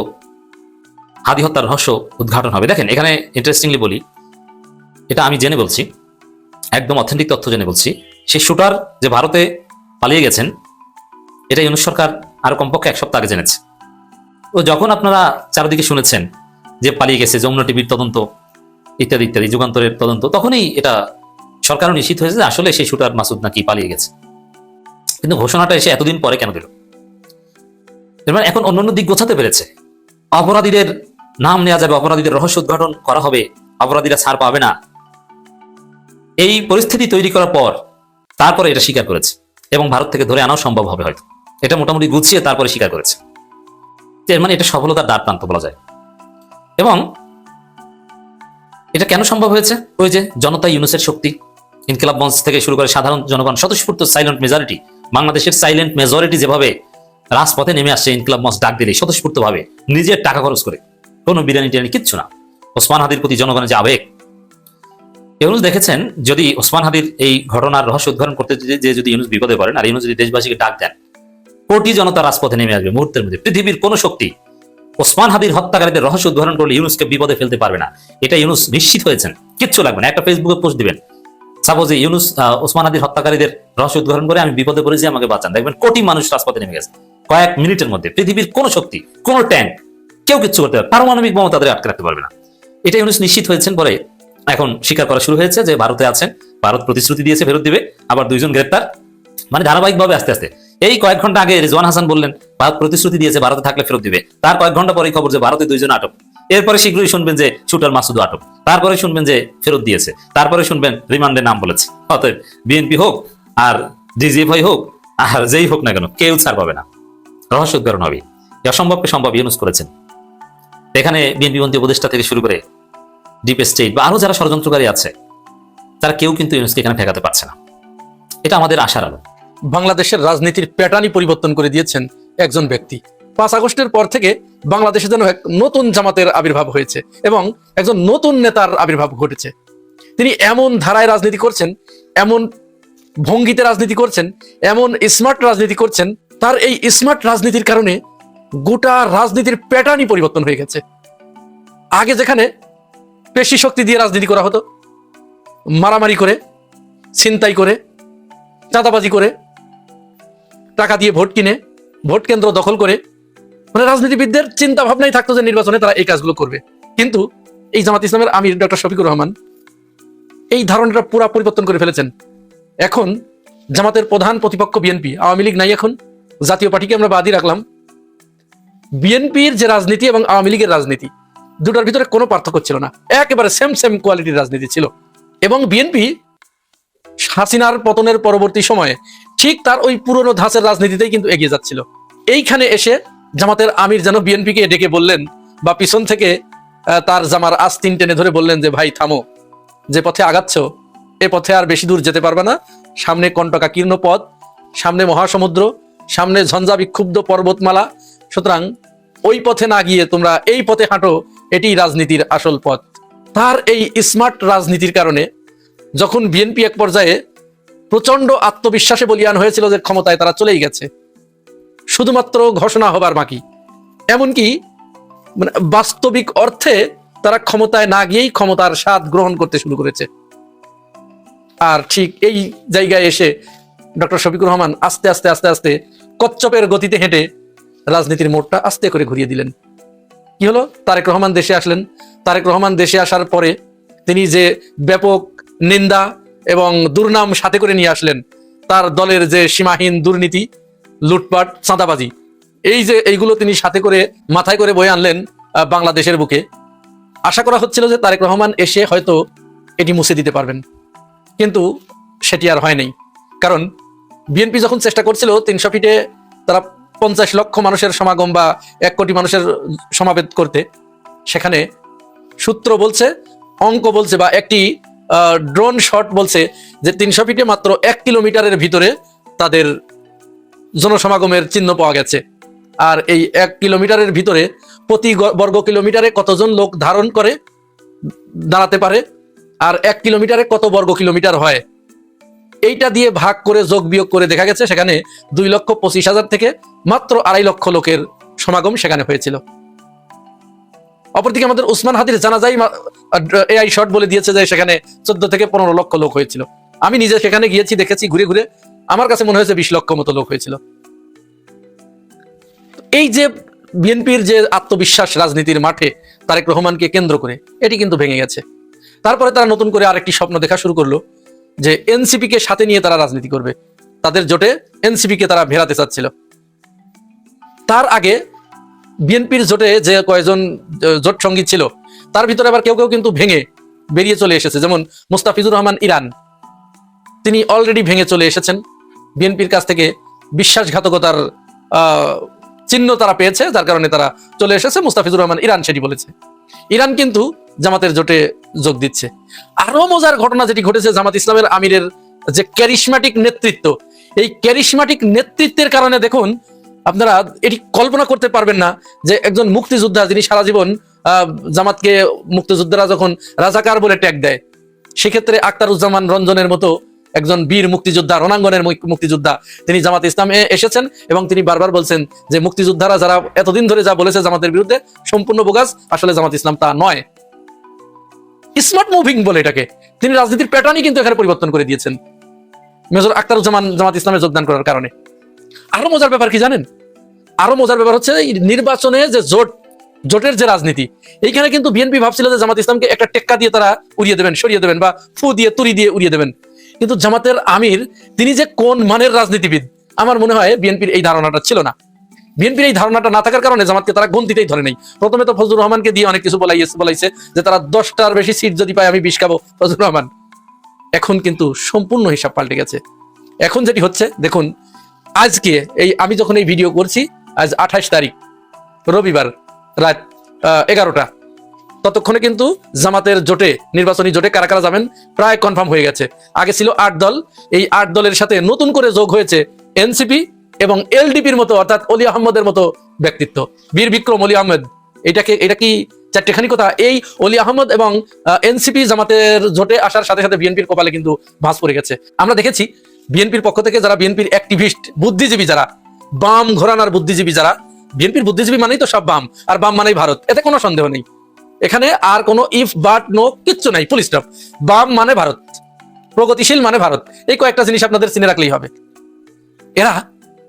হাদি হত্যার রহস্য উদ্ঘাটন হবে। দেখেন, এখানে ইন্টারেস্টিংলি বলি, এটা আমি জেনে বলছি, একদম অথেন্টিক তথ্য জেনে বলছি, সেই শুটার যে ভারতে পালিয়ে গেছেন, এটা ইউনূস সরকার আরো কমপক্ষে 1 সপ্তাহ আগে জেনেছে। তো যখন আপনারা চারিদিকে শুনেছেন যে পালিয়ে গেছে, যমুনা টিভির তদন্ত ইত্যাদি ইত্যাদি, যুগান্তরের তদন্ত, তখনই এটা সরকারও নিশ্চিত হয়েছে যে আসলে সেই শুটার মাসুদ নাকি পালিয়ে গেছে। কিন্তু ঘোষণাটা এসে এতদিন পরে কেন দিল? মানে এখন অন্যান্য দিক গোছাতে পেরেছে। অপরাধীদের নাম নেওয়া যাবে, অপরাধীদের রহস্য উদ্ঘাটন করা হবে, অপরাধীরা ছাড় পাবে না, এই পরিস্থিতি তৈরি করার পর তারপরে এটা স্বীকার করেছে। এবং ভারত থেকে ধরে আনাও সম্ভব হবে হয়তো, এটা মোটামুটি গুছিয়ে তারপরে স্বীকার করেছে। এর মানে এটা সফলতার দ্বার প্রান্ত বলা যায়। এবং এটা কেন সম্ভব হয়েছে? ওই যে জনতা, ইউনূসের শক্তি, ইনকিলাব মঞ্চ থেকে শুরু করে সাধারণ জনগণ, স্বতঃস্ফূর্ত সাইলেন্ট মেজরিটি, বাংলাদেশের সাইলেন্ট মেজরিটি যেভাবে রাজপথে নেমে আসছে ইনকিলাব মঞ্চ ডাক দিলে, স্বতঃস্ফূর্ত ভাবে নিজের টাকা খরচ করে, কোনো বিরিয়ানি টিরিয়ানি কিচ্ছু না, ওসমান হাদির প্রতি জনগণের যে আবেগ। ইউনূস দেখেছেন, যদি ওসমান হাদির এই ঘটনার রহস্য উদ্ঘাটন করতে যে যদি ইউনূস বিপদে পড়েন, আর ইউনূস যদি দেশবাসীকে ডাক দেন, কোটি জনতা রাজপথে নেমে আসবে মুহূর্তের মধ্যে। পৃথিবীর কোন শক্তি ওসমান হাদির হত্যাকারীদের রহস্য উদ্ঘাটন করলে ইউনূসকে বিপদে ফেলতে পারবে না, এটা ইউনূস নিশ্চিত হয়েছেন। কিচ্ছু লাগবে না, একটা ফেসবুকে পোস্ট দিবেন, সাপোজ ইউনূস ওসমান হাদির হত্যাকারীদের রহস্য উদ্ঘাটন করে আমি বিপদে পড়েছি, আমাকে বাঁচান, দেখবেন কোটি মানুষ রাজপথে নেমে গেছে কয়েক মিনিটের মধ্যে। পৃথিবীর কোন শক্তি, কোন ট্যাঙ্ক, কেউ কিচ্ছু করতে পারবে, পারমাণবিক বোমা তাদের আটকে রাখতে পারবে না। এটা ইউনূস নিশ্চিত হয়েছেন। পরে এখন স্বীকার করা শুরু হয়েছে যে ভারতে আছেন, ভারত প্রতিশ্রুতি দিয়েছে ফেরত দিবে, আবার 2 জন গ্রেপ্তার, মানে ধারাবাহিকভাবে আস্তে আস্তে। এই কয়েক ঘন্টা আগে রিজওয়ান হাসান বললেন ভারত প্রতিশ্রুতি দিয়েছে ভারতে থাকলে ফেরত দিবে, তার কয়েক ঘন্টা পরে খবর যে ভারতে 2 জন আটক। এরপরে শীঘ্রই শুনবেন যে শুটার মাসুদ আটক, তারপরে শুনবেন যে ফেরত দিয়েছে, তারপরে শুনবেন রিমান্ডের নাম বলেছে। অতএব বিএনপি হোক আর ডিজিএফআই হোক আর যেই হোক না কেন, কেউ ছাড় পাবে না, রহস্য উদ্ঘাটন হবে। অসম্ভবকে সম্ভব ইউনূস করেছেন। এখানে বিএনপি মন্ত্রী উপদেষ্টা থেকে শুরু করে ডিপ স্টেট বা আরো যারা ষড়যন্ত্রকারী আছে, তারা কেউ কিন্তু ইউনূসকে এখানে ঠেকাতে পারছে না। এটা আমাদের আশার আলো। বাংলাদেশের রাজনীতির প্যাটার্নই পরিবর্তন করে দিয়েছেন একজন ব্যক্তি। 5 আগস্টের পর থেকে বাংলাদেশে যেন এক নতুন জামাতের আবির্ভাব হয়েছে এবং একজন নতুন নেতার আবির্ভাব ঘটেছে। তিনি এমন ধারায় রাজনীতি করছেন, এমন ভঙ্গিতে রাজনীতি করছেন, এমন স্মার্ট রাজনীতি করছেন, তার এই স্মার্ট রাজনীতির কারণে গোটা রাজনীতির প্যাটার্নই পরিবর্তন হয়ে গেছে। আগে যেখানে পেশি শক্তি দিয়ে রাজনীতি করা হতো, মারামারি করে, ছিনতাই করে, চাঁদাবাজি করে, টাকা দিয়ে ভোট কিনে, ভোট কেন্দ্র দখল করে, মানে রাজনীতিবিদদের চিন্তা ভাবনাই থাকতো যে নির্বাচনে তারা এই কাজগুলো করবে। কিন্তু এই জামাত ইসলামের আমির ডক্টর শফিকুর রহমান এই ধারণাটা পুরো পরিবর্তন করে ফেলেছেন। এখন জামাতের প্রধান প্রতিপক্ষ বিএনপি, আওয়ামী লীগ নাই, এখন জাতীয় পার্টিকে আমরা বাদই রাখলাম। বিএনপির যে রাজনীতি এবং আওয়ামী লীগের রাজনীতি, দুটার ভিতরে কোনো পার্থক্য ছিল না, একেবারে সেম কোয়ালিটির রাজনীতি ছিল। এবং বিএনপি হাসিনার পতনের পরবর্তী সময়ে ঠিক তার ওই পুরনো ধাঁচের রাজনীতিতেই কিন্তু এগিয়ে যাচ্ছিল। এইখানে এসে জামাতের আমির যেন বিএনপিকে ডেকে বললেন বা পিছন থেকে তার জামার আস্তিন টেনে ধরে বললেন যে ভাই থামো, যে পথে আগাচ্ছ এ পথে আর বেশি দূর যেতে পারবে না, সামনে কণ্টকাকীর্ণ পথ, সামনে মহাসমুদ্র, সামনে ঝঞ্ঝা বিক্ষুব্ধ পর্বতমালা, সুতরাং ওই পথে না গিয়ে তোমরা এই পথে হাঁটো, এটি রাজনীতির আসল পথ। তার এই স্মার্ট রাজনীতির কারণে যখন বিএনপি এক পর্যায়ে প্রচন্ড আত্মবিশ্বাসে বলিয়ান হয়েছিল যে ক্ষমতায় তারা চলেই গেছে, শুধুমাত্র ঘোষণা হবার বাকি, এমনকি মানে বাস্তবিক অর্থে তারা ক্ষমতায় না গিয়েই ক্ষমতার স্বাদ গ্রহণ করতে শুরু করেছে। আর ঠিক এই জায়গায় এসে ডক্টর শফিকুর রহমান আস্তে আস্তে আস্তে আস্তে কচ্ছপের গতিতে হেঁটে রাজনীতির মোড়টা আস্তে করে ঘুরিয়ে দিলেন। কি হলো? তারেক রহমান দেশে আসলেন। তারেক রহমান দেশে আসার পরে তিনি যে ব্যাপক নিন্দা এবং দুর্নাম সাথে করে নিয়ে আসলেন, তার দলের যে সীমাহীন দুর্নীতি, লুটপাট, চাঁদাবাজি, এইগুলো তিনি সাথে করে মাথায় করে বয়ে আনলেন বাংলাদেশের বুকে। আশা করা হচ্ছিল যে তারেক রহমান এসে হয়তো এটি মুছে দিতে পারবেন, কিন্তু সেটি আর হয় নাই। কারণ বিএনপি যখন চেষ্টা করছিল 300 ফিটে তারা 50 লক্ষ মানুষের সমাগম বা 1 কোটি মানুষের সমাবেত করতে, সেখানে সূত্র বলছে, অঙ্ক বলছে, বা একটি ড্রোন শট বলছে যে 300 ফিটে মাত্র 1 কিলোমিটারের ভিতরে তাদের জনসমাগমের চিহ্ন পাওয়া গেছে। আর এই 1 কিলোমিটারের ভিতরে প্রতি বর্গ কিলোমিটারে কতজন লোক ধারণ করে দাঁড়াতে পারে, আর 1 কিলোমিটারে কত বর্গ কিলোমিটার হয়, এইটা দিয়ে ভাগ করে যোগ বিয়োগ করে দেখা গেছে সেখানে 2,25,000 থেকে মাত্র 2.5 লক্ষ লোকের সমাগম সেখানে হয়েছিল। অপরদিকে আমাদের ওসমান হাদির জানাজাই এআই শট বলে দিয়েছে যে সেখানে 14 থেকে 15 লক্ষ লোক হয়েছিল। আমি নিজে সেখানে গিয়েছি, দেখেছি ঘুরে ঘুরে, আমার কাছে মনে হয়েছে 20 লক্ষ মতো লোক হয়েছিল। এই যে বিএনপির যে আত্মবিশ্বাস রাজনীতির মাঠে তারেক রহমানকে কেন্দ্র করে, এটি কিন্তু ভেঙে গেছে। তারপরে তারা নতুন করে আরেকটি স্বপ্ন দেখা শুরু করলো যে এনসিপি কে সাথে নিয়ে তারা রাজনীতি করবে। তাদের জোটে এনসিপি কে তারা ভেড়াতে চাচ্ছিল। তার আগে বিএনপির জোটে যে কয়েকজন জোট সঙ্গী ছিল, তার ভিতরে আবার কেউ কেউ কিন্তু ভেঙে বেরিয়ে চলে এসেছে। যেমন মুস্তাফিজুর রহমান ইরান, তিনি অলরেডি ভেঙে চলে এসেছেন। বিএনপির কাছ থেকে বিশ্বাসঘাতকতার চিহ্ন তারা পেয়েছে, যার কারণে তারা চলে এসেছে। মুস্তাফিজুর রহমান ইরান সেটি বলেছে। ইরান কিন্তু জামাতের জোটে যোগ দিচ্ছে। আরো মজার ঘটনা যেটি ঘটেছে, জামাত ইসলামের আমিরের যে ক্যারিশম্যাটিক নেতৃত্ব, এই ক্যারিশম্যাটিক নেতৃত্বের কারণে দেখুন, আপনারা এটি কল্পনা করতে পারবেন না যে একজন মুক্তিযোদ্ধা, যিনি সারা জীবন জামাতকে, মুক্তিযোদ্ধারা যখন রাজাকার বলে ট্যাগ দেয়, সেক্ষেত্রে আখতারুজ্জামান রঞ্জনের মতো একজন বীর মুক্তিযোদ্ধা, রণাঙ্গনের মুক্তিযোদ্ধা, তিনি জামাত ইসলামে এসেছেন এবং তিনি বারবার বলছেন যে মুক্তিযোদ্ধারা যারা এতদিন ধরে যা বলেছে জামাতের বিরুদ্ধে সম্পূর্ণ বোগাস, আসলে জামাত ইসলাম তা নয়। স্মার্ট মুভিং বলে এটাকে। তিনি রাজনীতির প্যাটার্নই কিন্তু এখানে পরিবর্তন করে দিয়েছেন মেজর আখতারুজ্জামান জামাত ইসলামে যোগদান করার কারণে। আরো মজার ব্যাপার কি জানেন? আরো মজার ব্যাপার হচ্ছে নির্বাচনে যে জোটের যে রাজনীতি, এইখানে কিন্তু বিএনপি ভাবছিল যে জামাত ইসলামকে একটা টেক্কা দিয়ে তারা উড়িয়ে দেবেন, সরিয়ে দেবেন, বা ফু দিয়ে তুড়ি দিয়ে উড়িয়ে দেবেন। কিন্তু জামাতের আমির তিনি যে কোন মানের রাজনীতিবিদ, আমার মনে হয় বিএনপির এই ধারণাটা ছিল না। বিএনপির এই ধারণাটা না থাকার কারণে জামাতকে তারা গন্তিতেই ধরে নেই। প্রথমে তো ফজলুর রহমানকে দিয়ে অনেক কিছু বলাইছে যে তারা 10টার বেশি সিট যদি পায় আমি 20 খাবো, ফজলুর রহমান। এখন কিন্তু সম্পূর্ণ হিসাব পাল্টে গেছে। এখন যেটি হচ্ছে দেখুন, আজকে আমি যখন এই ভিডিও করছি, আজ 28 তারিখ রবিবার রাত 11টা, ততক্ষণে কিন্তু জামাতের জোটে, নির্বাচনী জোটে কারা কারা যাবেন প্রায় কনফার্ম হয়ে গেছে। আগে ছিল 8 দল, এই 8 দলের সাথে নতুন করে যোগ হয়েছে এনসিপি এবং এলডিপির মতো, অর্থাৎ অলি আহমদের মতো ব্যক্তিত্ব, বীর বিক্রম অলি আহমেদ। এটা কি চারটেখানি কথা? এই অলি আহমদ এবং এনসিপি জামাতের জোটে আসার সাথে সাথে বিএনপির কপালে কিন্তু ভাঁজ পড়ে গেছে। আমরা দেখেছি বিএনপির পক্ষ থেকে যারা বিএনপির অ্যাক্টিভিস্ট, বুদ্ধিজীবী, যারা বাম ঘরানার বুদ্ধিজীবী, যারা বিএনপির বুদ্ধিজীবী মানেই তো সব বাম, আর বাম মানেই ভারত, এতে কোনো সন্দেহ নেই। এখানে আর কোনো ইফ বাট নো কিচ্ছু নাই, ফুল স্টপ। বাম মানে ভারত, প্রগতিশীল মানে ভারত, এই কয়েকটা জিনিস আপনাদের চিনে রাখলেই হবে। এরা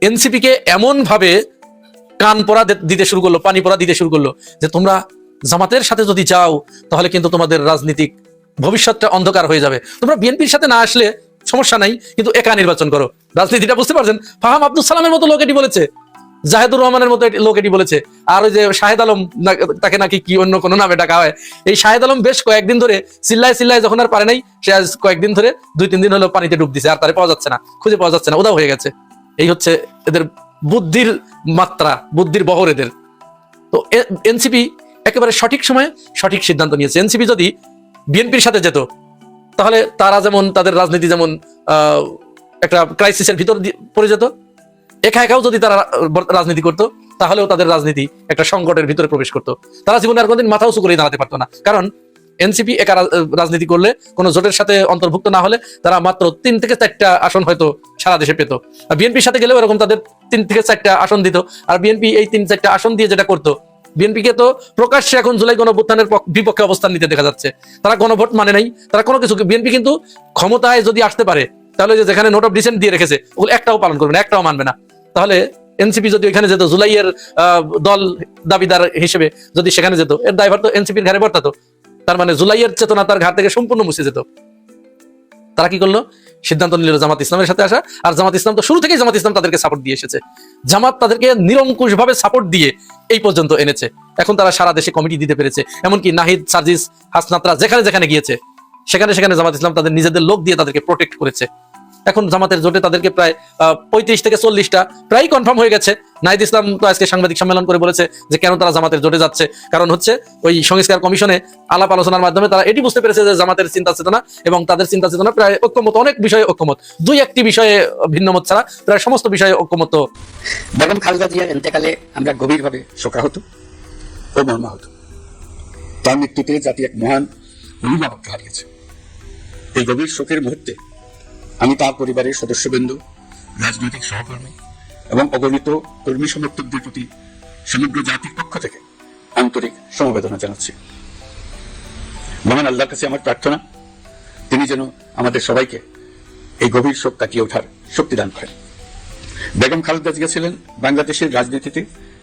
এনসিপি কে এমন ভাবে কান পড়া দিতে শুরু করলো, পানি পড়া দিতে শুরু করলো যে তোমরা জামাতের সাথে যদি যাও তাহলে কিন্তু তোমাদের রাজনীতিক ভবিষ্যৎটা অন্ধকার হয়ে যাবে। তোমরা বিএনপির সাথে না আসলে সমস্যা নাই, কিন্তু একা নির্বাচন করো। রাজনীতিটা বুঝতে পারছেন? ফাহাম আব্দুল সালামের মতো লোক এটি বলেছে, জাহেদুর রহমানের মতো লোক এটি বলেছে, আর ওই যে শাহেদ আলম, তাকে নাকি কি অন্য কোনো নামে ডাকা হয়, এই শাহেদ আলম বেশ কয়েকদিন ধরে চিল্লায় যখন আর পারে নাই, সে আজ কয়েকদিন ধরে 2-3 দিন হলো পানিতে ডুব দিছে, আর তারে পাওয়া যাচ্ছে না, খুঁজে পাওয়া যাচ্ছে না, উধাও হয়ে গেছে। এই হচ্ছে এদের বুদ্ধির মাত্রা, বুদ্ধির বহর এদের। তো এনসিপি একেবারে সঠিক সময়ে সঠিক সিদ্ধান্ত নিয়েছে। এনসিপি যদি বিএনপির সাথে যেত, তাহলে তারা যেমন, তাদের রাজনীতি যেমন একটা ক্রাইসিসের ভিতর পড়ে যেত, একাও যদি তারা রাজনীতি করতো, তাহলেও তাদের রাজনীতি একটা সংকটের ভিতরে প্রবেশ করতো। তারা জীবনে আর কোনদিন মাথা উঁচু করে দাঁড়াতে পারতো না। কারণ এনসিপি একা রাজনীতি করলে, কোনো জোটের সাথে অন্তর্ভুক্ত না হলে, তারা মাত্র 3 থেকে 4টা আসন হয়তো সারা দেশে পেত। আর বিএনপির সাথে গেলেও এরকম তাদের 3 থেকে 4টা আসন দিত। আর বিএনপি এই 3-4টা আসন দিয়ে যেটা করতো, বিএনপিকে তো প্রকাশ্যে এখন জুলাই গণঅভ্যুত্থানের বিপক্ষে অবস্থান নিতে দেখা যাচ্ছে। তারা গণভোট মানে নাই, তারা কোনো কিছু। বিএনপি কিন্তু ক্ষমতায় যদি আসতে পারে, তাহলে যেখানে নোট অফ ডিসেন্ট দিয়ে রেখেছে, ওগুলো একটাও পালন করবে না, একটাও মানবে না। তাহলে এনসিপি যদি ওইখানে যেত, জুলাইয়ের দল দাবিদার হিসেবে যদি সেখানে যেত, এর দায়ভার তো এনসিপির ঘাড়ে বর্তাতো। তার মানে জুলাইয়ের চেতনা তার ঘাট থেকে সম্পূর্ণ মুছে যেত। তারা কি করলো? সিদ্ধান্ত নিল জামাত ইসলামের সাথে আসা। আর জামাত ইসলাম তো শুরু থেকেই জামাত ইসলাম তাদেরকে সাপোর্ট দিয়ে এসেছে। জামাত তাদেরকে নিরঙ্কুশ ভাবে সাপোর্ট দিয়ে এই পর্যন্ত এনেছে। এখন তারা সারা দেশে কমিটি দিতে পেরেছে। এমনকি নাহিদ, সার্জিস, হাসনাতরা যেখানে যেখানে গিয়েছে সেখানে সেখানে জামাত ইসলাম তাদের নিজেদের লোক দিয়ে তাদেরকে প্রোটেক্ট করেছে। এখন জামাতের জোটে তাদেরকে প্রায় 35 থেকে 40টা প্রায় কনফার্ম হয়ে গেছে। নাহিদ ইসলাম তো আজকে সাংবাদিক সম্মেলন করে বলেছে যে কেন তারা জামাতের জোটে যাচ্ছে, কারণ হচ্ছে ওই সংস্কার কমিশনে আলাপ আলোচনার মাধ্যমে তারা এটি বুঝতে পেরেছে যে জামাতের চিন্তা চেতনা এবং তাদের চিন্তা চেতনা প্রায় ঐক্যমত, অনেক বিষয়ে ঐক্যমত, 2-1টি বিষয়ে ভিন্নমত ছাড়া প্রায় সমস্ত বিষয়ে ঐক্যমত। বেগম খালেদা জিয়ার ইন্তেকালে আমরা গভীরভাবে শোকাহত ও মর্মাহত। তার মৃত্যুতে জাতি এক মহান অভিভাবককে হারিয়েছে। এই গভীর শোকের মুহূর্তে আমি তার পরিবারের সদস্যবৃন্দ, রাজনৈতিক সহকর্মী এবং অগণিত কর্মী সমর্থকদের প্রতি সমগ্র জাতির পক্ষ থেকে আন্তরিক সমবেদনা জানাচ্ছি। মহান আল্লাহর কাছে আমার প্রার্থনা, তিনি যেন আমাদের সবাইকে এই গভীর শোক কাটিয়ে ওঠার শক্তি দান করেন। বেগম খালেদা জিয়া ছিলেন বাংলাদেশের রাজনীতিতে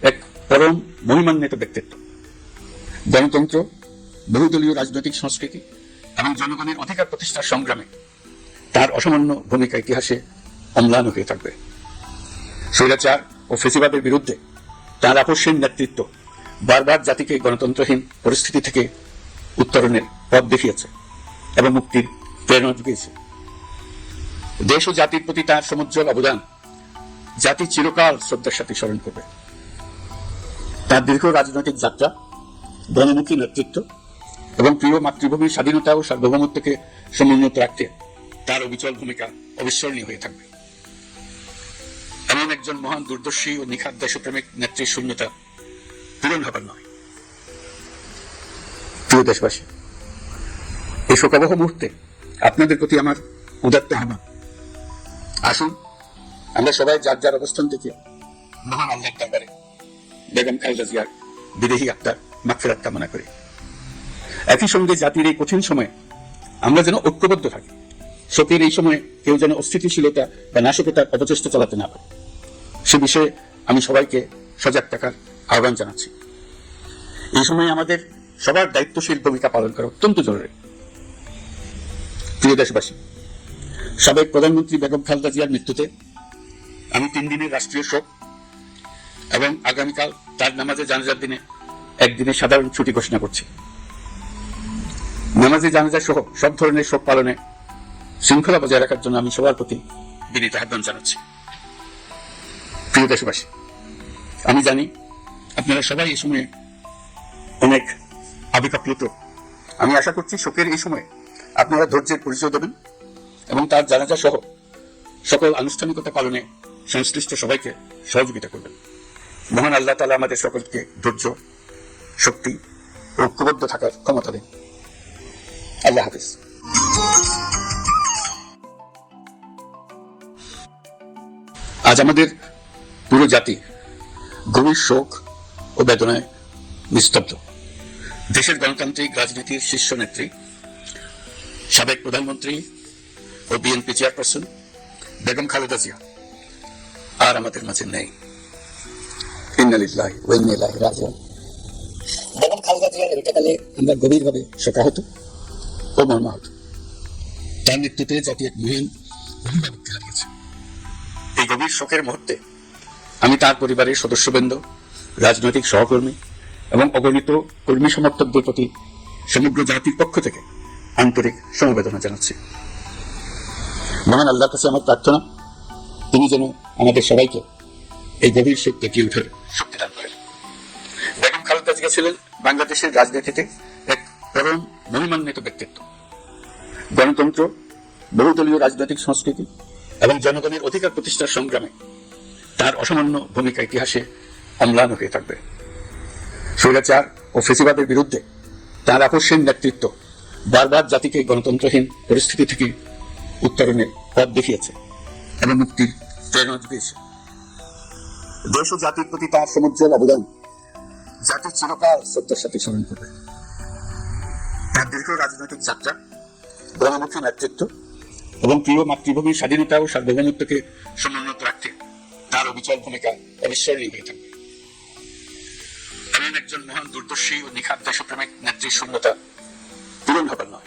এক পরম মহিমান্বিত ব্যক্তিত্ব। গণতন্ত্র, বহুদলীয় রাজনৈতিক সংস্কৃতি এবং জনগণের অধিকার প্রতিষ্ঠার সংগ্রামে তার অসামান্য ভূমিকা ইতিহাসে অম্লান হয়ে থাকবে। স্বৈরাচার ও ফেসিবাদের বিরুদ্ধে তার আপসহীন নেতৃত্ব বারবার জাতিকে গণতন্ত্রহীন পরিস্থিতি থেকে উত্তরণের পথ দেখিয়েছে এবং মুক্তির প্রেরণা জুগিয়েছে। দেশ ও জাতির প্রতি তার সমুজ্জ্বল অবদান জাতি চিরকাল শ্রদ্ধার সাথে স্মরণ করবে। তার দীর্ঘ রাজনৈতিক যাত্রা, গণমুখী নেতৃত্ব এবং প্রিয় মাতৃভূমির স্বাধীনতা ও সার্বভৌমত্বকে সমুন্নত রাখতে তার অবিচল ভূমিকা অবিস্মরণীয় হয়ে থাকবে। এমন একজন মহান দূরদর্শী ও নিখাত দেশপ্রেমিক নেত্রীর শূন্যতা পূরণ হবার নয়। প্রিয় দেশবাসী, এই শোকাবহ মুহূর্তে আপনাদের প্রতি আমার উদাত্ত আহ্বান, আসুন আমরা সবাই যার যার অবস্থান থেকে মহান আল্লাহর দরবারে বেগম খালেদা জিয়ার বিদেহী আত্মার মাগফিরাত কামনা করি। একই সঙ্গে জাতির এই কঠিন সময়ে আমরা যেন ঐক্যবদ্ধ থাকি। শোকের এই সময়ে কেউ যেন অস্থিতিশীলতা বা নাশকতার অপচেষ্টা চালাতে না পারে, সে বিষয়ে আমি সবাইকে সজাগ থাকার আহ্বান জানাচ্ছি। এই সময়ে আমাদের সবার দায়িত্বশীল ভূমিকা পালন করা অত্যন্ত জরুরি। প্রিয় দেশবাসী, সাবেক প্রধানমন্ত্রী বেগম খালেদা জিয়ার মৃত্যুতে আমি 3 দিনের রাষ্ট্রীয় শোক এবং আগামীকাল তার নামাজে জানাজার দিনে একদিনের সাধারণ ছুটি ঘোষণা করছি। নামাজে জানাজা সহ সব ধরনের শোক পালনে শৃঙ্খলা বজায় রাখার জন্য আমি সবার প্রতি বিনীত আহ্বান জানাচ্ছি। প্রিয় দেশবাসী, আমি জানি আপনারা সবাই এই সময়ে অনেক আবেগাপ্লুত। আমি আশা করছি শোকের এই সময়ে আপনারা ধৈর্যের পরিচয় দেবেন এবং তার জানাজা সহ সকল আনুষ্ঠানিকতা পালনে সংশ্লিষ্ট সবাইকে সহযোগিতা করবেন। মহান আল্লাহ তাআলা আমাদের সকলকে ধৈর্য, শক্তি ও ঐক্যবদ্ধ থাকার ক্ষমতা দেন। আল্লাহ হাফিজ। আজ আমাদের পুরো জাতি গভীর শোক ও বেদনায় নিস্তব্ধ। দেশের গণতান্ত্রিক রাজনীতির শীর্ষ নেত্রী, সাবেক প্রধানমন্ত্রী ও বিএনপি চেয়ারপারসন বেগম খালেদা জিয়া আর আমাদের মাঝে নেই। ইন্না লিল্লাহি ওয়া ইন্না ইলাইহি রাজিউন। বেগম খালেদা জিয়ার ইন্তেকালে আমরা গভীরভাবে শোকাহত ও মর্মাহত। তার মৃত্যুতে জাতি এক মহান অভিভাবককে হারিয়েছে। এই গভীর শোকের মুহূর্তে আমি তার পরিবারের সদস্যবৃন্দ, রাজনৈতিক সহকর্মী এবং অগণিত কর্মী সমর্থকদের প্রতি সমগ্র জাতির পক্ষ থেকে আন্তরিক সমবেদনা জানাচ্ছি। মহান আল্লাহর কাছে আমার প্রার্থনা, তিনি যেন আমাদের সবাইকে এই গভীর শোক কাটিয়ে ওঠার শক্তি দান করেন। বেগম খালেদা জিয়া ছিলেন বাংলাদেশের রাজনীতিতে এক পরম মহিমান্বিত ব্যক্তিত্ব। গণতন্ত্র, বহুদলীয় রাজনৈতিক সংস্কৃতি এবং জনগণের অধিকার প্রতিষ্ঠার সংগ্রামে তার অসামান্য ভূমিকা ইতিহাসে অম্লান হয়ে থাকবে। স্বৈরাচার ও ফেসিবাদের বিরুদ্ধে তার আপসহীন নেতৃত্ব বারবার জাতিকে গণতন্ত্রহীন পরিস্থিতি থেকে উত্তরণের পথ দেখিয়েছে এবং মুক্তির প্রেরণা জুগিয়েছে। দেশ ও জাতির প্রতি তার সমুজ্জ্বল অবদান জাতির চিরকাল শ্রদ্ধার সাথে স্মরণ করবে। তার দীর্ঘ রাজনৈতিক যাত্রা, গণমুখী নেতৃত্ব এবং প্রিয় মাতৃভূমির স্বাধীনতা ও সার্বভৌমত্বকে সমুন্নত রাখতে তার অবিচল ভূমিকা অবিস্মরণীয় হয়ে থাকবে। এমন একজন মহান দূরদর্শী ও নিখাত দেশপ্রেমিক নেত্রীর শূন্যতা পূরণ হবার নয়।